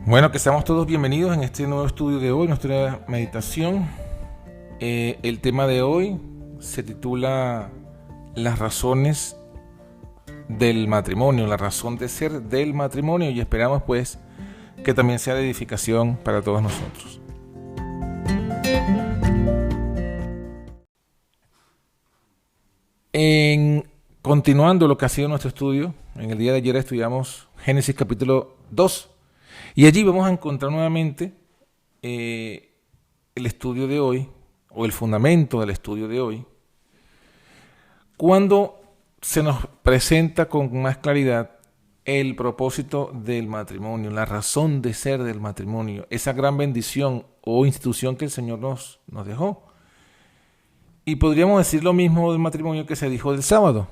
Bueno, que seamos todos bienvenidos en este nuevo estudio de hoy, nuestra meditación. El tema de hoy se titula Las razones del matrimonio, la razón de ser del matrimonio, y esperamos pues que también sea de edificación para todos nosotros. Continuando lo que ha sido nuestro estudio, en el día de ayer estudiamos Génesis capítulo 2. Y allí vamos a encontrar nuevamente el estudio de hoy, o el fundamento del estudio de hoy, cuando se nos presenta con más claridad el propósito del matrimonio, la razón de ser del matrimonio, esa gran bendición o institución que el Señor nos dejó. Y podríamos decir lo mismo del matrimonio que se dijo del sábado.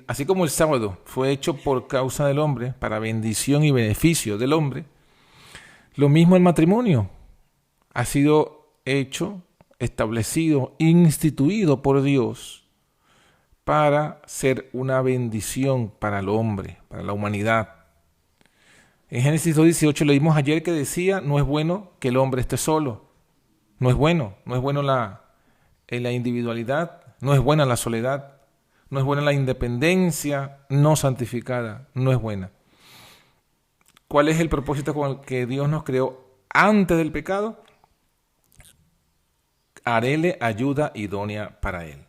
Así como el sábado fue hecho por causa del hombre, para bendición y beneficio del hombre, lo mismo el matrimonio ha sido hecho, establecido, instituido por Dios para ser una bendición para el hombre, para la humanidad. En Génesis 2:18 leímos ayer que decía, no es bueno que el hombre esté solo. No es bueno la individualidad, no es buena la soledad. No es buena la independencia no santificada, no es buena. ¿Cuál es el propósito con el que Dios nos creó antes del pecado? Haréle ayuda idónea para él.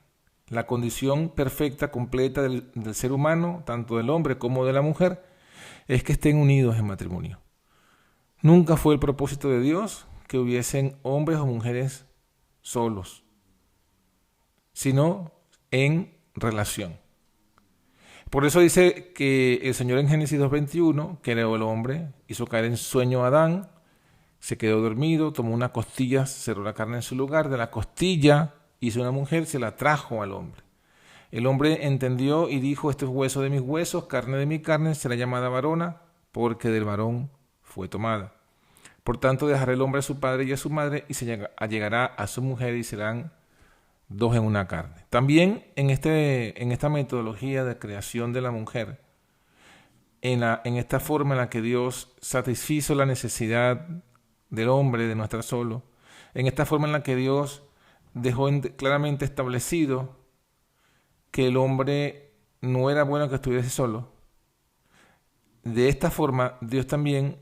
La condición perfecta, completa del ser humano, tanto del hombre como de la mujer, es que estén unidos en matrimonio. Nunca fue el propósito de Dios que hubiesen hombres o mujeres solos, sino en relación. Por eso dice que el Señor en Génesis 2:21 creó el hombre, hizo caer en sueño a Adán, se quedó dormido, tomó una costilla, cerró la carne en su lugar, de la costilla hizo una mujer, se la trajo al hombre. El hombre entendió y dijo, este es hueso de mis huesos, carne de mi carne, será llamada varona, porque del varón fue tomada. Por tanto dejará el hombre a su padre y a su madre, y se allegará a su mujer, y serán dos en una carne. También en esta metodología de creación de la mujer, en esta forma en la que Dios satisfizo la necesidad del hombre de no estar solo, en esta forma en la que Dios dejó claramente establecido que el hombre no era bueno que estuviese solo, de esta forma Dios también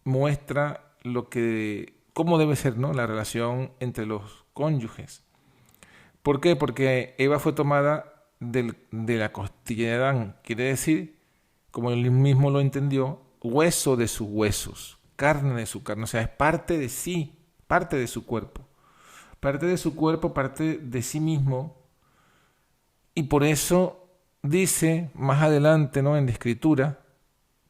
muestra cómo debe ser, ¿no?, la relación entre los cónyuges. ¿Por qué? Porque Eva fue tomada de la costilla de Adán. Quiere decir, como él mismo lo entendió, hueso de sus huesos, carne de su carne. O sea, es parte de sí, parte de su cuerpo. Parte de su cuerpo, parte de sí mismo. Y por eso dice más adelante, ¿no?, en la Escritura,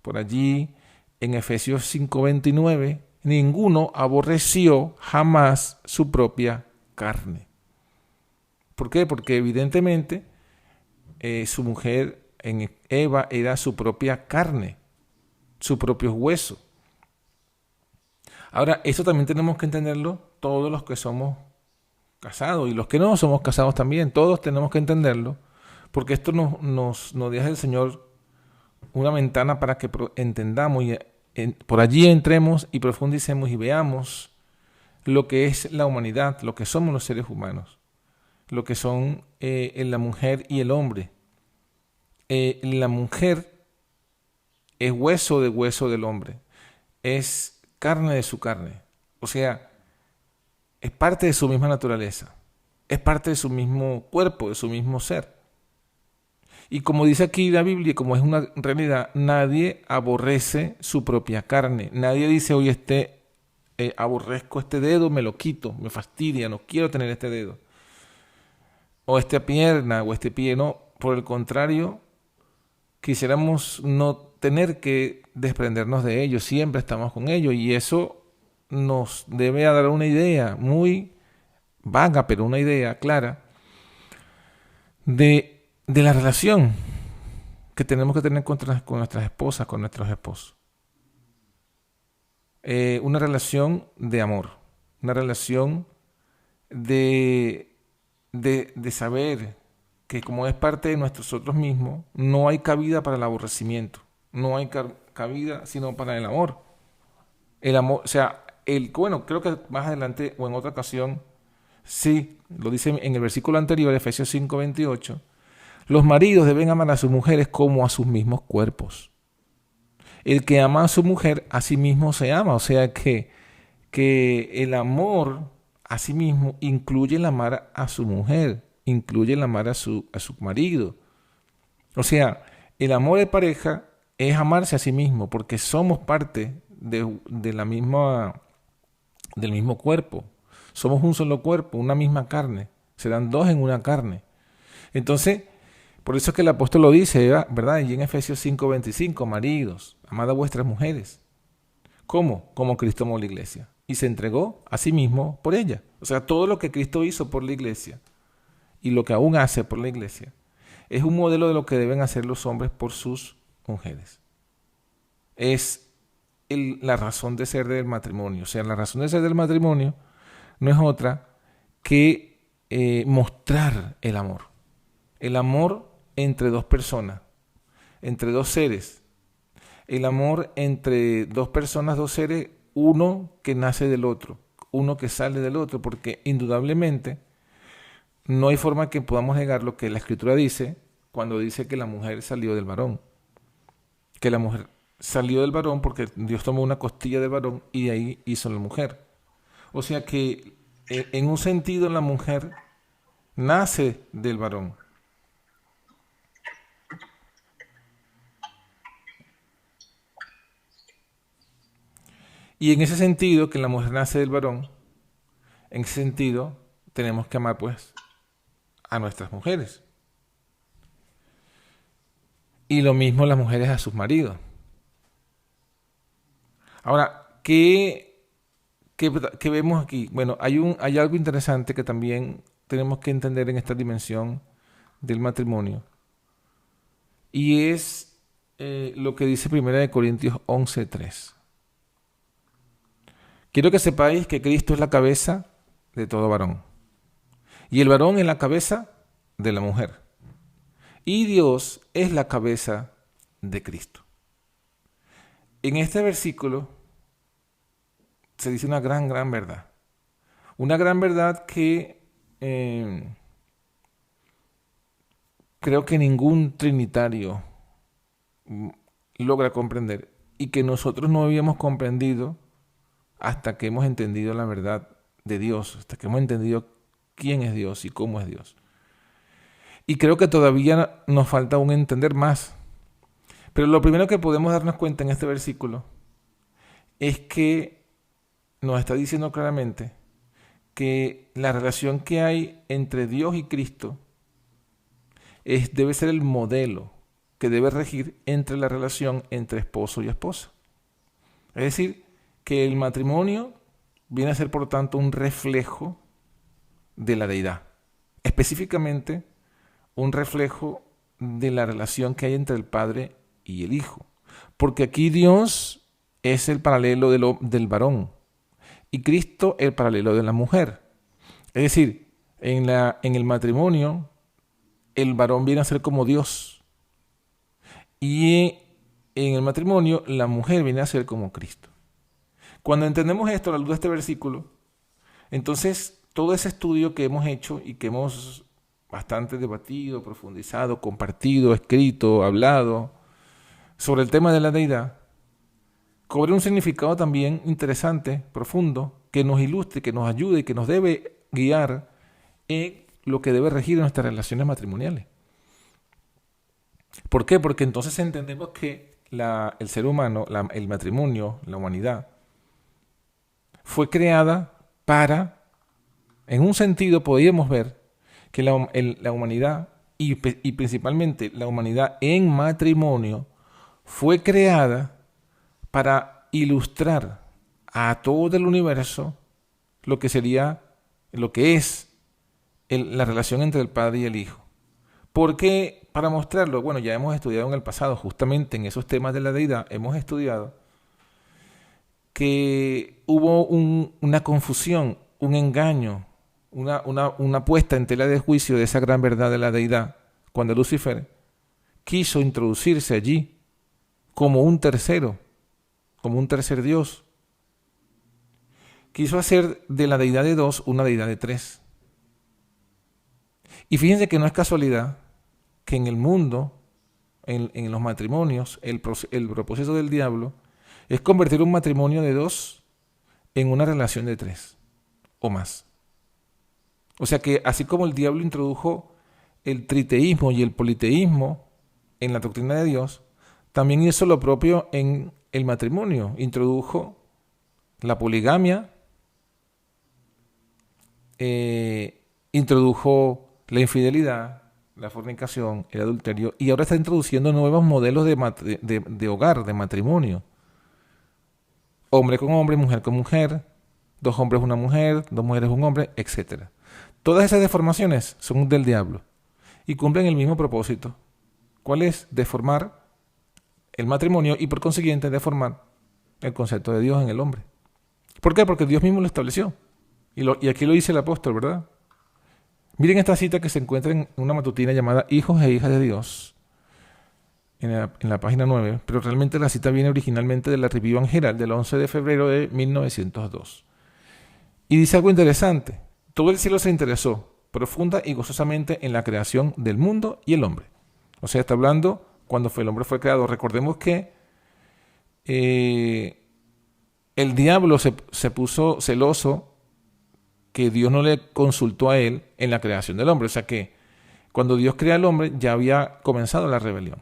por allí en Efesios 5:29, ninguno aborreció jamás su propia carne. ¿Por qué? Porque evidentemente su mujer, Eva, era su propia carne, su propio hueso. Ahora, eso también tenemos que entenderlo todos los que somos casados y los que no somos casados también. Todos tenemos que entenderlo, porque esto nos deja el Señor una ventana para que entendamos y por allí entremos y profundicemos y veamos lo que es la humanidad, lo que somos los seres humanos, lo que son la mujer y el hombre. La mujer es hueso del hombre, es carne de su carne, o sea, es parte de su misma naturaleza, es parte de su mismo cuerpo, de su mismo ser. Y como dice aquí la Biblia, como es una realidad, nadie aborrece su propia carne. Nadie dice, oye, aborrezco este dedo, me lo quito, me fastidia, no quiero tener este dedo. O esta pierna, o este pie, no. Por el contrario, quisiéramos no tener que desprendernos de ellos. Siempre estamos con ellos. Y eso nos debe dar una idea muy vaga, pero una idea clara de la relación que tenemos que tener con nuestras esposas, con nuestros esposos. Una relación de amor, una relación de saber que como es parte de nosotros mismos, no hay cabida para el aborrecimiento, no hay cabida sino para el amor. El amor, o sea, bueno, creo que más adelante o en otra ocasión, sí, lo dice en el versículo anterior, Efesios 5:28, los maridos deben amar a sus mujeres como a sus mismos cuerpos. El que ama a su mujer, a sí mismo se ama. O sea que el amor a sí mismo incluye el amar a su mujer, incluye el amar a su marido. O sea, el amor de pareja es amarse a sí mismo, porque somos parte de la misma, del mismo cuerpo. Somos un solo cuerpo, una misma carne. Serán dos en una carne. Entonces, por eso es que el apóstol lo dice, ¿verdad? Y en Efesios 5:25, maridos, amad a vuestras mujeres. ¿Cómo? Como Cristo amó la iglesia. Y se entregó a sí mismo por ella. O sea, todo lo que Cristo hizo por la iglesia y lo que aún hace por la iglesia es un modelo de lo que deben hacer los hombres por sus mujeres. Es la razón de ser del matrimonio. O sea, la razón de ser del matrimonio no es otra que mostrar el amor. El amor entre dos personas, entre dos seres. El amor entre dos personas, dos seres, uno que nace del otro, uno que sale del otro, porque indudablemente no hay forma que podamos negar lo que la Escritura dice cuando dice que la mujer salió del varón. Que la mujer salió del varón porque Dios tomó una costilla del varón y de ahí hizo la mujer. O sea que en un sentido la mujer nace del varón. Y en ese sentido, que la mujer nace del varón, en ese sentido tenemos que amar pues a nuestras mujeres. Y lo mismo las mujeres a sus maridos. Ahora, ¿qué vemos aquí? Bueno, hay algo interesante que también tenemos que entender en esta dimensión del matrimonio. Y es lo que dice 1 Corintios 11:3. Quiero que sepáis que Cristo es la cabeza de todo varón. Y el varón es la cabeza de la mujer. Y Dios es la cabeza de Cristo. En este versículo se dice una gran verdad. Una gran verdad que creo que ningún trinitario logra comprender y que nosotros no habíamos comprendido hasta que hemos entendido la verdad de Dios, hasta que hemos entendido quién es Dios y cómo es Dios. Y creo que todavía nos falta aún entender más. Pero lo primero que podemos darnos cuenta en este versículo es que nos está diciendo claramente que la relación que hay entre Dios y Cristo debe ser el modelo que debe regir entre la relación entre esposo y esposa. Es decir, que el matrimonio viene a ser, por lo tanto, un reflejo de la deidad. Específicamente, un reflejo de la relación que hay entre el Padre y el Hijo. Porque aquí Dios es el paralelo del varón y Cristo el paralelo de la mujer. Es decir, en el matrimonio, el varón viene a ser como Dios. Y en el matrimonio, la mujer viene a ser como Cristo. Cuando entendemos esto a la luz de este versículo, entonces todo ese estudio que hemos hecho y que hemos bastante debatido, profundizado, compartido, escrito, hablado sobre el tema de la deidad, cobra un significado también interesante, profundo, que nos ilustre, que nos ayude y que nos debe guiar en lo que debe regir en nuestras relaciones matrimoniales. ¿Por qué? Porque entonces entendemos que el ser humano, el matrimonio, la humanidad, fue creada para, en un sentido podríamos ver que la humanidad y principalmente la humanidad en matrimonio fue creada para ilustrar a todo el universo lo que es la relación entre el Padre y el Hijo. ¿Por qué? Para mostrarlo, bueno, ya hemos estudiado en el pasado, justamente en esos temas de la deidad, hemos estudiado que hubo una confusión, un engaño, una puesta en tela de juicio de esa gran verdad de la deidad, cuando Lucifer quiso introducirse allí, como un tercero, como un tercer Dios. Quiso hacer de la deidad de dos una deidad de tres. Y fíjense que no es casualidad que en el mundo, en los matrimonios, el propósito del diablo es convertir un matrimonio de dos en una relación de tres o más. O sea que así como el diablo introdujo el triteísmo y el politeísmo en la doctrina de Dios, también hizo lo propio en el matrimonio. Introdujo la poligamia, introdujo la infidelidad, la fornicación, el adulterio, y ahora está introduciendo nuevos modelos de hogar, de matrimonio. Hombre con hombre, mujer con mujer, dos hombres una mujer, dos mujeres un hombre, etc. Todas esas deformaciones son del diablo y cumplen el mismo propósito. ¿Cuál es? Deformar el matrimonio y por consiguiente deformar el concepto de Dios en el hombre. ¿Por qué? Porque Dios mismo lo estableció. Y aquí lo dice el apóstol, ¿verdad? Miren esta cita que se encuentra en una matutina llamada Hijos e Hijas de Dios, en la página 9, pero realmente la cita viene originalmente de la Review and Herald del 11 de febrero de 1902. Y dice algo interesante. Todo el cielo se interesó profunda y gozosamente en la creación del mundo y el hombre. O sea, está hablando cuando el hombre fue creado. Recordemos que el diablo se puso celoso que Dios no le consultó a él en la creación del hombre. O sea que cuando Dios crea al hombre ya había comenzado la rebelión.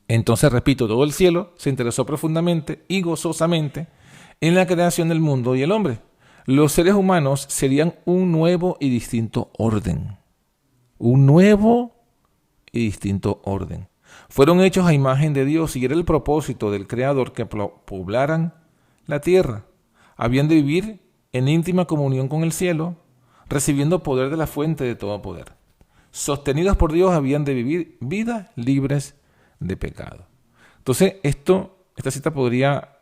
Entonces, repito, todo el cielo se interesó profundamente y gozosamente en la creación del mundo y el hombre. Los seres humanos serían un nuevo y distinto orden. Un nuevo y distinto orden. Fueron hechos a imagen de Dios y era el propósito del Creador que poblaran la tierra. Habían de vivir en íntima comunión con el cielo, recibiendo poder de la fuente de todo poder. Sostenidos por Dios habían de vivir vidas libres de pecado. Entonces, esta cita podría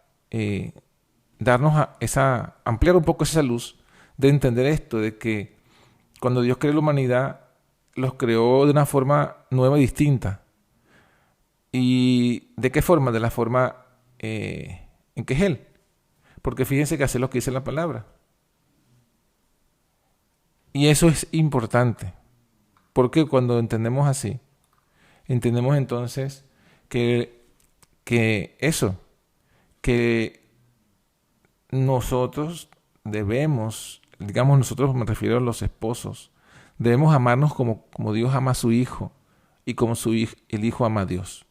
darnos ampliar un poco esa luz de entender esto, de que cuando Dios creó la humanidad, los creó de una forma nueva y distinta. ¿Y de qué forma? De la forma en que es Él. Porque fíjense que hace lo que dice la palabra. Y eso es importante. Porque cuando entendemos así, entendemos entonces que nosotros debemos, digamos nosotros, me refiero a los esposos, debemos amarnos como Dios ama a su Hijo y como el Hijo ama a Dios.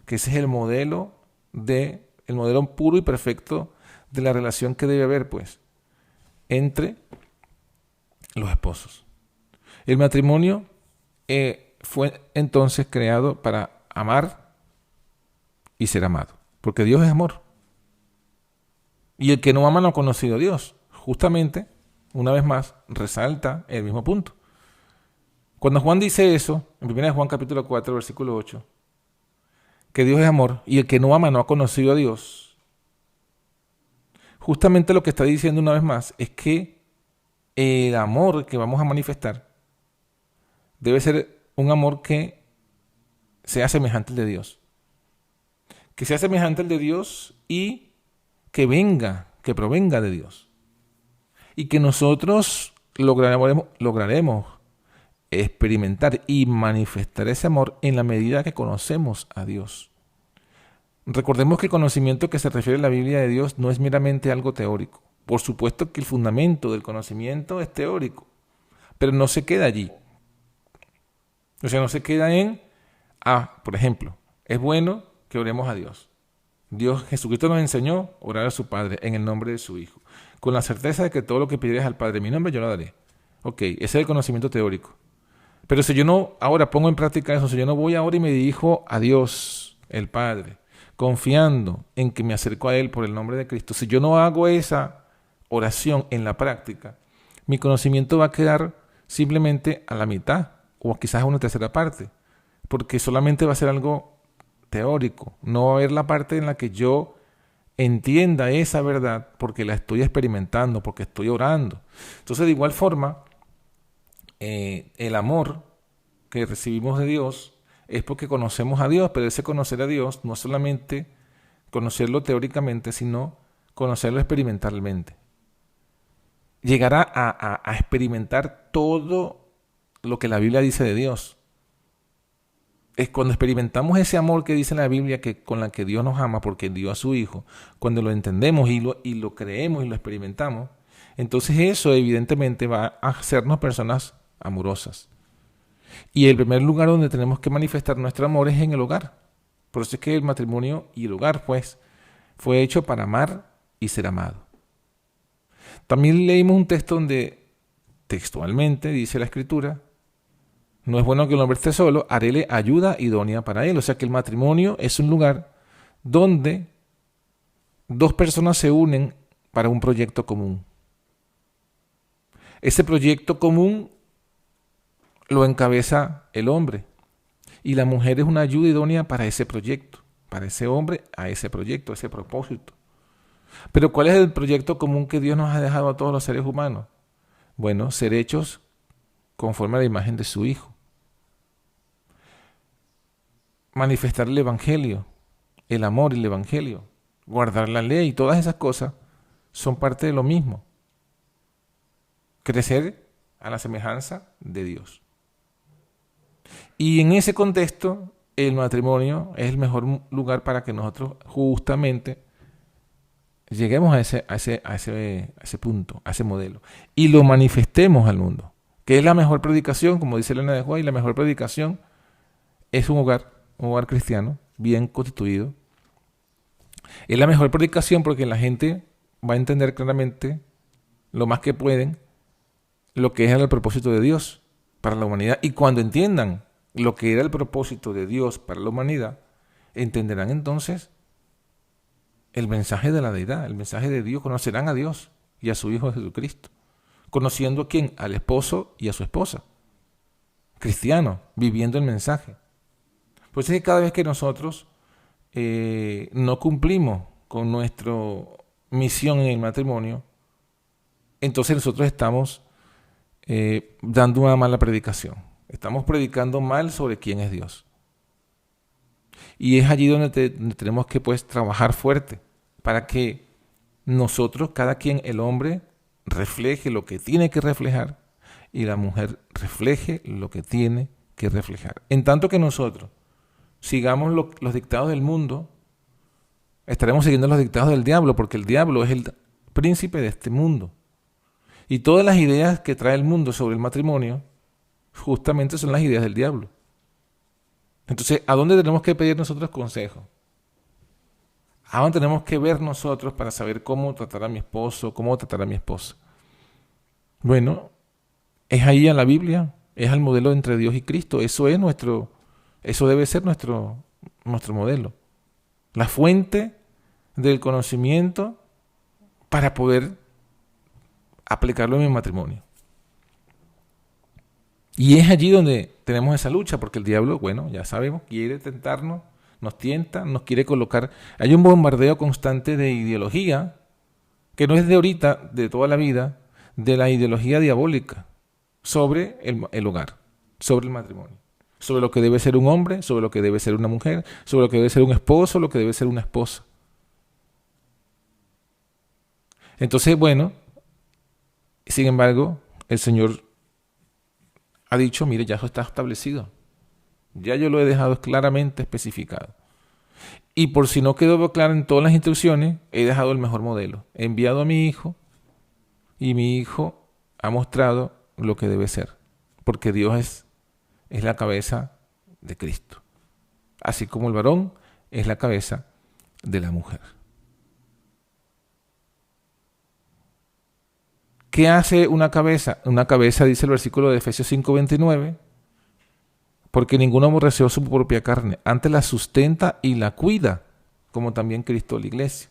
Que ese es el modelo puro y perfecto de la relación que debe haber, pues, entre los esposos. El matrimonio fue entonces creado para amar y ser amado, porque Dios es amor. Y el que no ama no ha conocido a Dios. Justamente, una vez más, resalta el mismo punto. Cuando Juan dice eso, en 1 Juan capítulo 4, versículo 8, que Dios es amor y el que no ama no ha conocido a Dios, justamente lo que está diciendo una vez más es que el amor que vamos a manifestar debe ser un amor que sea semejante al de Dios. Que sea semejante al de Dios y que provenga de Dios. Y que nosotros lograremos experimentar y manifestar ese amor en la medida que conocemos a Dios. Recordemos que el conocimiento que se refiere a la Biblia de Dios no es meramente algo teórico. Por supuesto que el fundamento del conocimiento es teórico, pero no se queda allí. O sea, no se queda por ejemplo, es bueno que oremos a Dios. Jesucristo nos enseñó a orar a su Padre en el nombre de su Hijo, con la certeza de que todo lo que pidieres al Padre en mi nombre yo lo daré. Ok, ese es el conocimiento teórico. Pero si yo no ahora pongo en práctica eso, si yo no voy ahora y me dirijo a Dios, el Padre, confiando en que me acerco a Él por el nombre de Cristo, si yo no hago esa oración en la práctica, mi conocimiento va a quedar simplemente a la mitad o quizás a una tercera parte, porque solamente va a ser algo teórico, no va a haber la parte en la que yo entienda esa verdad porque la estoy experimentando, porque estoy orando. Entonces, de igual forma, el amor que recibimos de Dios es porque conocemos a Dios, pero ese conocer a Dios no es solamente conocerlo teóricamente, sino conocerlo experimentalmente. Llegar a experimentar todo lo que la Biblia dice de Dios. Es cuando experimentamos ese amor que dice la Biblia, que con la que Dios nos ama porque dio a su Hijo, cuando lo entendemos y lo creemos y lo experimentamos, entonces eso evidentemente va a hacernos personas amorosas. Y el primer lugar donde tenemos que manifestar nuestro amor es en el hogar. Por eso es que el matrimonio y el hogar, pues, fue hecho para amar y ser amado. También leímos un texto donde textualmente dice la Escritura: no es bueno que el hombre esté solo, haréle ayuda idónea para él. O sea que el matrimonio es un lugar donde dos personas se unen para un proyecto común. Ese proyecto común lo encabeza el hombre y la mujer es una ayuda idónea para ese proyecto, para ese hombre, a ese proyecto, a ese propósito. Pero ¿cuál es el proyecto común que Dios nos ha dejado a todos los seres humanos? Bueno, ser hechos conforme a la imagen de su Hijo. Manifestar el Evangelio, el amor y el Evangelio, guardar la ley, todas esas cosas son parte de lo mismo. Crecer a la semejanza de Dios. Y en ese contexto, el matrimonio es el mejor lugar para que nosotros justamente lleguemos a ese punto, a ese modelo, y lo manifestemos al mundo. Que es la mejor predicación, como dice Elena de White, la mejor predicación es un hogar cristiano, bien constituido. Es la mejor predicación porque la gente va a entender claramente, lo más que pueden, lo que es el propósito de Dios para la humanidad. Y cuando entiendan lo que era el propósito de Dios para la humanidad, entenderán entonces el mensaje de la deidad, el mensaje de Dios. Conocerán a Dios y a su Hijo Jesucristo. Conociendo a quién, al esposo y a su esposa. Cristiano, viviendo el mensaje. Pues es que cada vez que nosotros no cumplimos con nuestra misión en el matrimonio, entonces nosotros estamos dando una mala predicación. Estamos predicando mal sobre quién es Dios. Y es allí donde tenemos que, pues, trabajar fuerte para que nosotros, cada quien, el hombre, refleje lo que tiene que reflejar y la mujer refleje lo que tiene que reflejar. En tanto que nosotros sigamos los dictados del mundo, estaremos siguiendo los dictados del diablo, porque el diablo es el príncipe de este mundo. Y todas las ideas que trae el mundo sobre el matrimonio, justamente son las ideas del diablo. Entonces, ¿a dónde tenemos que pedir nosotros consejo? ¿A dónde tenemos que ver nosotros para saber cómo tratar a mi esposo, cómo tratar a mi esposa? Bueno, es ahí a la Biblia, es al modelo entre Dios y Cristo. Eso debe ser nuestro modelo. La fuente del conocimiento para poder aplicarlo en mi matrimonio. Y es allí donde tenemos esa lucha, porque el diablo, bueno, ya sabemos, quiere tentarnos, nos tienta, nos quiere colocar. Hay un bombardeo constante de ideología, que no es de ahorita, de toda la vida, de la ideología diabólica sobre el hogar, sobre el matrimonio, sobre lo que debe ser un hombre, sobre lo que debe ser una mujer, sobre lo que debe ser un esposo, lo que debe ser una esposa. Entonces, bueno, sin embargo, el Señor ha dicho, mire, ya eso está establecido. Ya yo lo he dejado claramente especificado. Y por si no quedó claro en todas las instrucciones, he dejado el mejor modelo. He enviado a mi hijo y mi hijo ha mostrado lo que debe ser. Porque Dios es la cabeza de Cristo. Así como el varón es la cabeza de la mujer. ¿Qué hace una cabeza? Una cabeza, dice el versículo de Efesios 5:29, porque ninguno aborreció su propia carne, antes la sustenta y la cuida, como también Cristo la iglesia.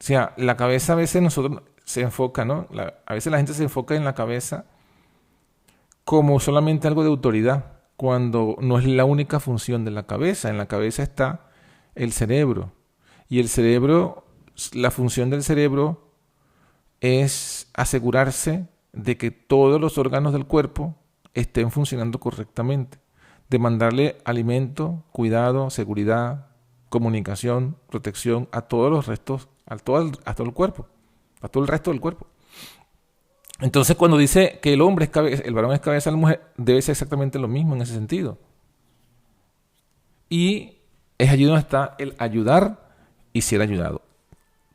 O sea, la cabeza a veces nosotros se enfoca, ¿no? A veces la gente se enfoca en la cabeza como solamente algo de autoridad, cuando no es la única función de la cabeza. En la cabeza está el cerebro. Y el cerebro, la función del cerebro es asegurarse de que todos los órganos del cuerpo estén funcionando correctamente. de mandarle alimento, cuidado, seguridad, comunicación, protección a todos los restos, a todo el cuerpo, a todo el resto del cuerpo. Entonces, cuando dice que el hombre es cabeza, el varón es cabeza de la mujer, debe ser exactamente lo mismo en ese sentido. Y es allí donde está el ayudar y ser ayudado.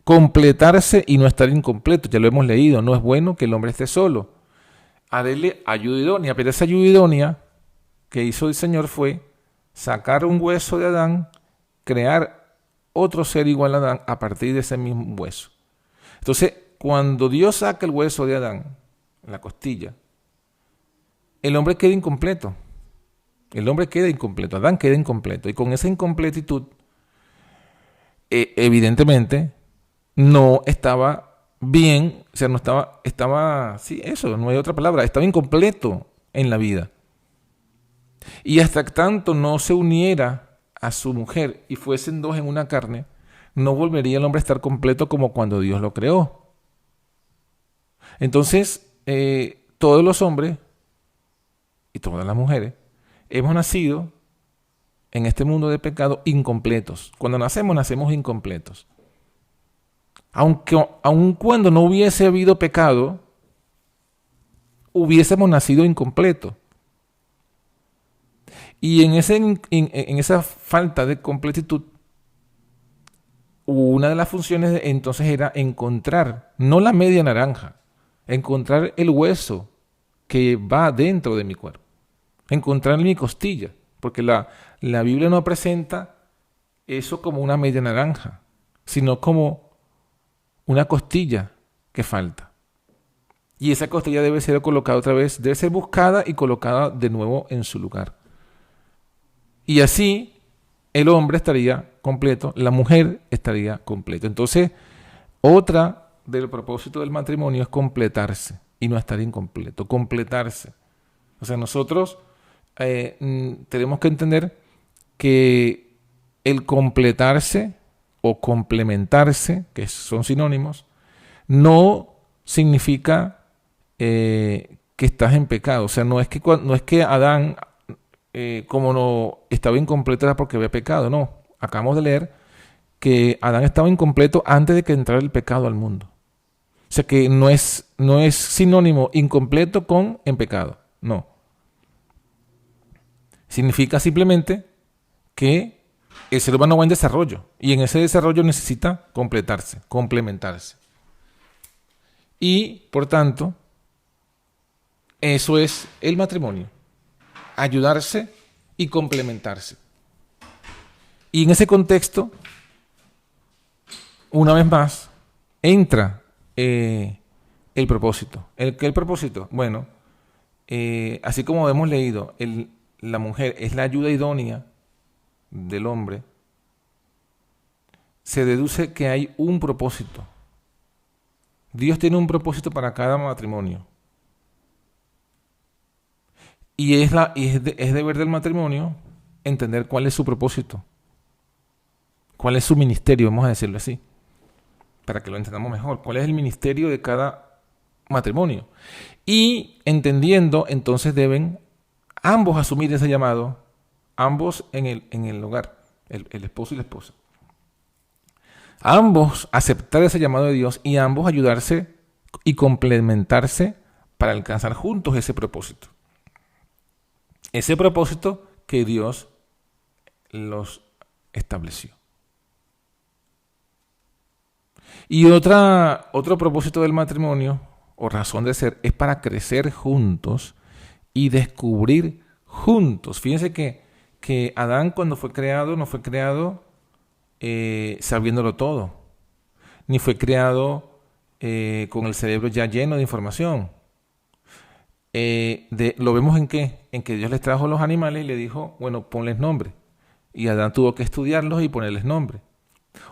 Completarse y no estar incompleto, ya lo hemos leído, no es bueno que el hombre esté solo. A darle ayuda idónea, pero esa ayuda idónea que hizo el Señor fue sacar un hueso de Adán, crear otro ser igual a Adán a partir de ese mismo hueso. Entonces, cuando Dios saca el hueso de Adán, la costilla, el hombre queda incompleto. El hombre queda incompleto, Adán queda incompleto. Y con esa incompletitud, evidentemente, no estaba bien, o sea, no sí, eso, no hay otra palabra, estaba incompleto en la vida. Y hasta tanto no se uniera a su mujer y fuesen dos en una carne, no volvería el hombre a estar completo como cuando Dios lo creó. Entonces, todos los hombres y todas las mujeres hemos nacido en este mundo de pecado incompletos. Cuando nacemos incompletos. Aun cuando no hubiese habido pecado, hubiésemos nacido incompletos. Y en esa falta de completitud, una de las funciones entonces era encontrar, no la media naranja, encontrar el hueso que va dentro de mi cuerpo. Encontrar mi costilla, porque la Biblia no presenta eso como una media naranja, sino como una costilla que falta. Y esa costilla debe ser colocada otra vez, debe ser buscada y colocada de nuevo en su lugar. Y así el hombre estaría completo, la mujer estaría completa. Entonces, otra del propósito del matrimonio es completarse y no estar incompleto, completarse. O sea, nosotros tenemos que entender que el completarse o complementarse, que son sinónimos, no significa que estás en pecado. O sea, no es que Adán, como no estaba incompleto, era porque había pecado. No, acabamos de leer que Adán estaba incompleto antes de que entrara el pecado al mundo. O sea que no es sinónimo incompleto con en pecado. No. Significa simplemente que el ser humano va en desarrollo y en ese desarrollo necesita completarse, complementarse. Y, por tanto, eso es el matrimonio, ayudarse y complementarse. Y en ese contexto, una vez más, entra el propósito. ¿El propósito? Bueno, así como hemos leído, la mujer es la ayuda idónea del hombre, se deduce que hay un propósito. Dios tiene un propósito para cada matrimonio. Y es deber del matrimonio entender cuál es su propósito, cuál es su ministerio, vamos a decirlo así, para que lo entendamos mejor. ¿Cuál es el ministerio de cada matrimonio? Y entendiendo, entonces deben ambos asumir ese llamado, ambos en el hogar, el esposo y la esposa. Ambos aceptar ese llamado de Dios y ambos ayudarse y complementarse para alcanzar juntos ese propósito. Ese propósito que Dios los estableció. Y otro propósito del matrimonio, o razón de ser, es para crecer juntos y descubrir juntos. Fíjense que Adán, cuando fue creado, no fue creado sabiéndolo todo, ni fue creado con el cerebro ya lleno de información. ¿Lo vemos en qué? En que Dios les trajo los animales y le dijo, bueno, ponles nombre. Y Adán tuvo que estudiarlos y ponerles nombre.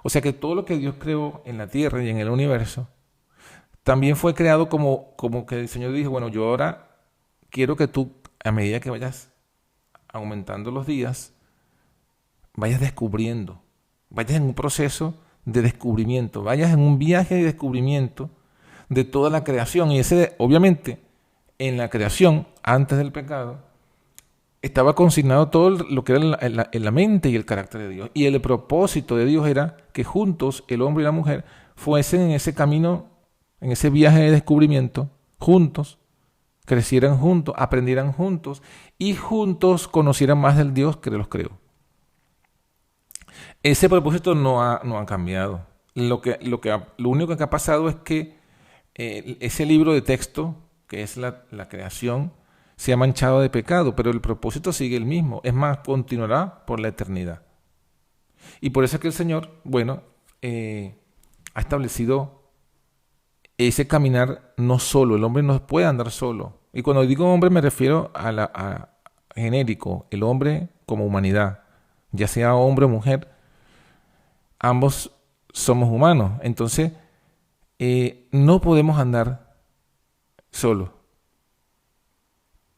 O sea que todo lo que Dios creó en la tierra y en el universo también fue creado como que el Señor dijo, bueno, yo ahora quiero que tú, a medida que vayas aumentando los días, vayas descubriendo, vayas en un proceso de descubrimiento, vayas en un viaje de descubrimiento de toda la creación. Y ese, obviamente, en la creación, antes del pecado, estaba consignado todo lo que era en la mente y el carácter de Dios. Y el propósito de Dios era que juntos, el hombre y la mujer, fuesen en ese camino, en ese viaje de descubrimiento, juntos, crecieran juntos, aprendieran juntos y juntos conocieran más del Dios que los creó. Ese propósito no ha cambiado. Lo único que ha pasado es que ese libro de texto, que es la creación, se ha manchado de pecado, pero el propósito sigue el mismo. Es más, continuará por la eternidad. Y por eso es que el Señor, bueno, ha establecido ese caminar no solo. El hombre no puede andar solo. Y cuando digo hombre me refiero a genérico, el hombre como humanidad, ya sea hombre o mujer, ambos somos humanos. Entonces, no podemos andar solos.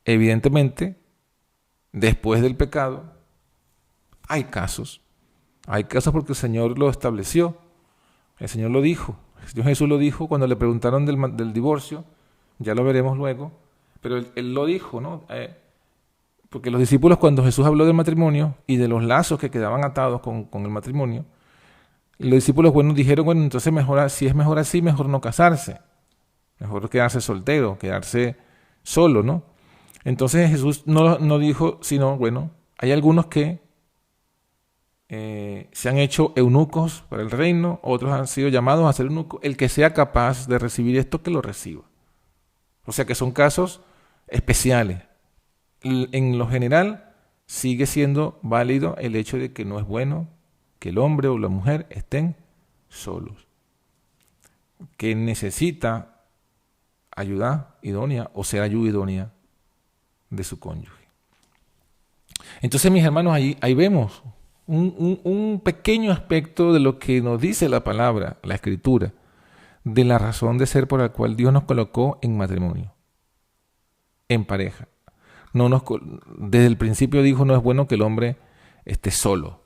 Evidentemente, después del pecado, hay casos. Hay casos porque el Señor lo estableció. El Señor lo dijo. El Señor Jesús lo dijo cuando le preguntaron del divorcio. Ya lo veremos luego. Pero él lo dijo, ¿no? Porque los discípulos, cuando Jesús habló del matrimonio y de los lazos que quedaban atados con el matrimonio, los discípulos, bueno, dijeron, bueno, entonces si es mejor así, mejor no casarse. Mejor quedarse soltero, quedarse solo, ¿no? Entonces Jesús no dijo, sino, bueno, hay algunos que se han hecho eunucos para el reino, otros han sido llamados a ser eunucos. El que sea capaz de recibir esto, que lo reciba. O sea que son casos especiales. En lo general, sigue siendo válido el hecho de que no es bueno que el hombre o la mujer estén solos. Que necesita ayuda idónea o ser ayuda idónea de su cónyuge. Entonces, mis hermanos, ahí vemos un pequeño aspecto de lo que nos dice la palabra, la Escritura, de la razón de ser por la cual Dios nos colocó en matrimonio, en pareja. Desde el principio dijo, no es bueno que el hombre esté solo.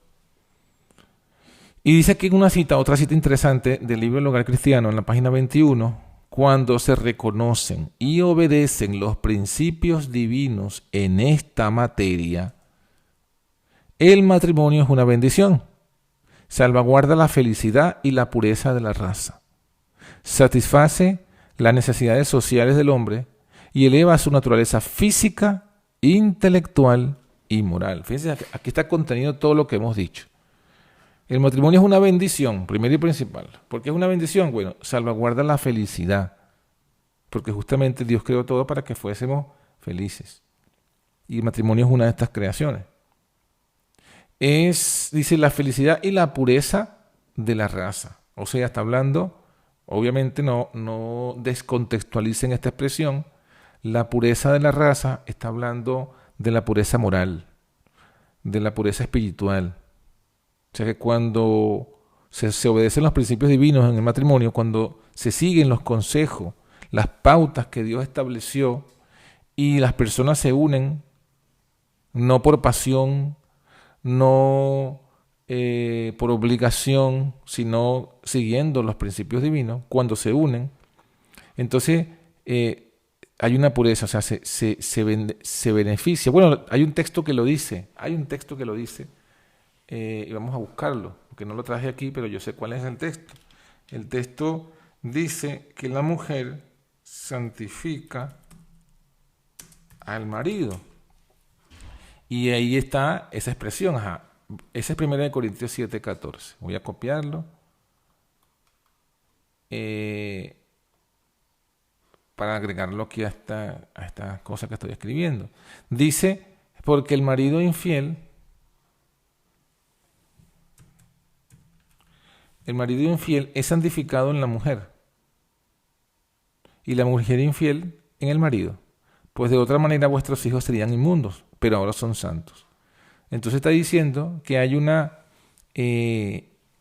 Y dice aquí otra cita interesante del libro El Hogar Cristiano, en la página 21, cuando se reconocen y obedecen los principios divinos en esta materia, el matrimonio es una bendición. Salvaguarda la felicidad y la pureza de la raza. Satisface las necesidades sociales del hombre y eleva su naturaleza física, intelectual y moral. Fíjense, aquí está contenido todo lo que hemos dicho. El matrimonio es una bendición, primero y principal. ¿Por qué es una bendición? Bueno, salvaguarda la felicidad, porque justamente Dios creó todo para que fuésemos felices. Y el matrimonio es una de estas creaciones. Dice, la felicidad y la pureza de la raza. O sea, está hablando, obviamente no descontextualicen esta expresión, la pureza de la raza está hablando de la pureza moral, de la pureza espiritual. O sea que cuando se obedecen los principios divinos en el matrimonio, cuando se siguen los consejos, las pautas que Dios estableció y las personas se unen, no por pasión, no por obligación, sino siguiendo los principios divinos, cuando se unen, entonces hay una pureza, o sea, se beneficia. Bueno, hay un texto que lo dice, y vamos a buscarlo, porque no lo traje aquí, pero yo sé cuál es el texto. El texto dice que la mujer santifica al marido. Y ahí está esa expresión. Esa es 1 Corintios 7:14. Voy a copiarlo para agregarlo aquí a esta cosa que estoy escribiendo. Dice, porque el marido infiel es santificado en la mujer y la mujer infiel en el marido. Pues de otra manera vuestros hijos serían inmundos, pero ahora son santos. Entonces está diciendo que hay una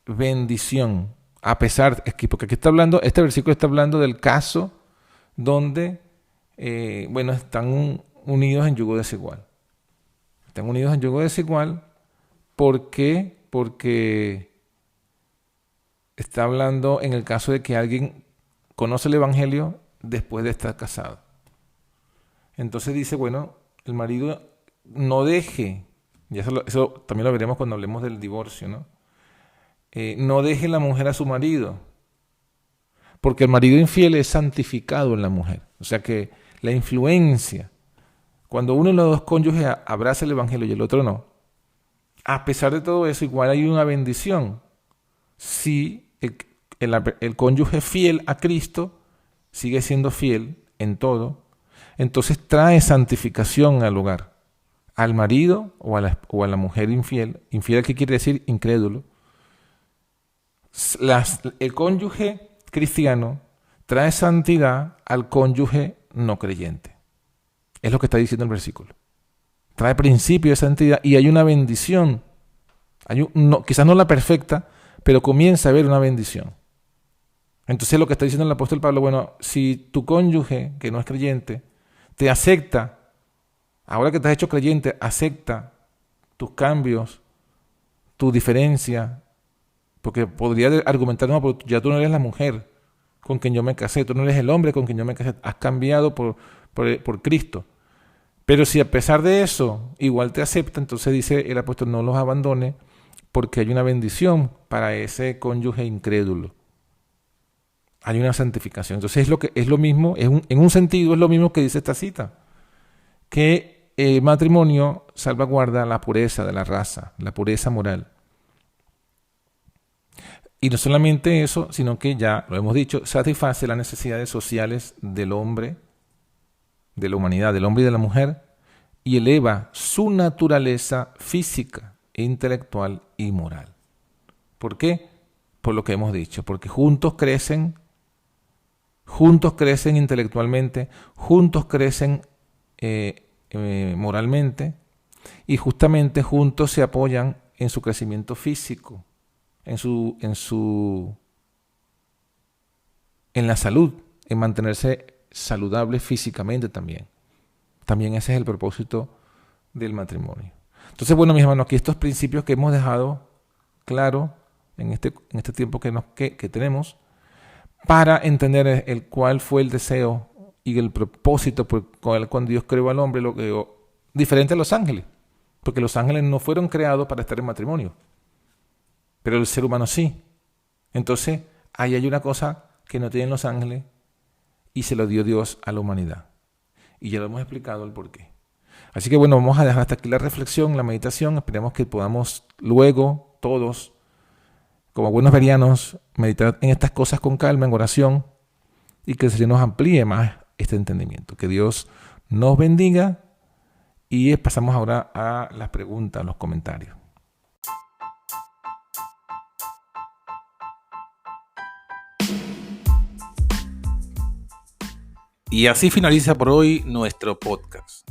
bendición, a pesar, porque aquí está hablando, este versículo está hablando del caso donde, están unidos en yugo desigual. Están unidos en yugo desigual, ¿por qué? Porque está hablando en el caso de que alguien conoce el Evangelio después de estar casado. Entonces dice, bueno, el marido no deje, y eso también lo veremos cuando hablemos del divorcio, ¿no? No deje la mujer a su marido, porque el marido infiel es santificado en la mujer. O sea que la influencia, cuando uno de los dos cónyuges abraza el evangelio y el otro no, a pesar de todo eso, igual hay una bendición. Si el cónyuge fiel a Cristo sigue siendo fiel en todo, entonces trae santificación al hogar, al marido o a la mujer infiel. Infiel, ¿qué quiere decir? Incrédulo. El cónyuge cristiano trae santidad al cónyuge no creyente. Es lo que está diciendo el versículo. Trae principio de santidad y hay una bendición. Quizás no la perfecta, pero comienza a haber una bendición. Entonces lo que está diciendo el apóstol Pablo, bueno, si tu cónyuge, que no es creyente, te acepta, ahora que te has hecho creyente, acepta tus cambios, tu diferencia, porque podría argumentar, no, pero ya tú no eres la mujer con quien yo me casé, tú no eres el hombre con quien yo me casé, has cambiado por Cristo. Pero si a pesar de eso igual te acepta, entonces dice el apóstol, no los abandone, porque hay una bendición para ese cónyuge incrédulo. Hay una santificación. Entonces es lo mismo, en un sentido es lo mismo que dice esta cita, que el matrimonio salvaguarda la pureza de la raza, la pureza moral. Y no solamente eso, sino que ya lo hemos dicho, satisface las necesidades sociales del hombre, de la humanidad, del hombre y de la mujer, y eleva su naturaleza física, intelectual y moral. ¿Por qué? Por lo que hemos dicho, porque juntos crecen intelectualmente, juntos crecen moralmente, y justamente juntos se apoyan en su crecimiento físico, en la salud, en mantenerse saludable físicamente también. También ese es el propósito del matrimonio. Entonces, bueno, mis hermanos, aquí estos principios que hemos dejado claro en este tiempo que tenemos, para entender cuál fue el deseo y el propósito por el cual Dios creó al hombre, lo creó diferente a los ángeles, porque los ángeles no fueron creados para estar en matrimonio, pero el ser humano sí. Entonces, ahí hay una cosa que no tienen los ángeles y se lo dio Dios a la humanidad. Y ya lo hemos explicado el porqué. Así que bueno, vamos a dejar hasta aquí la reflexión, la meditación. Esperemos que podamos luego todos, como buenos verianos, meditar en estas cosas con calma, en oración, y que el Señor nos amplíe más este entendimiento. Que Dios nos bendiga y pasamos ahora a las preguntas, los comentarios. Y así finaliza por hoy nuestro podcast.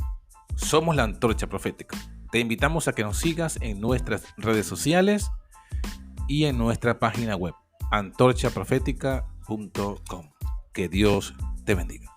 Somos la Antorcha Profética. Te invitamos a que nos sigas en nuestras redes sociales y en nuestra página web, antorchaprofetica.com. Que Dios te bendiga.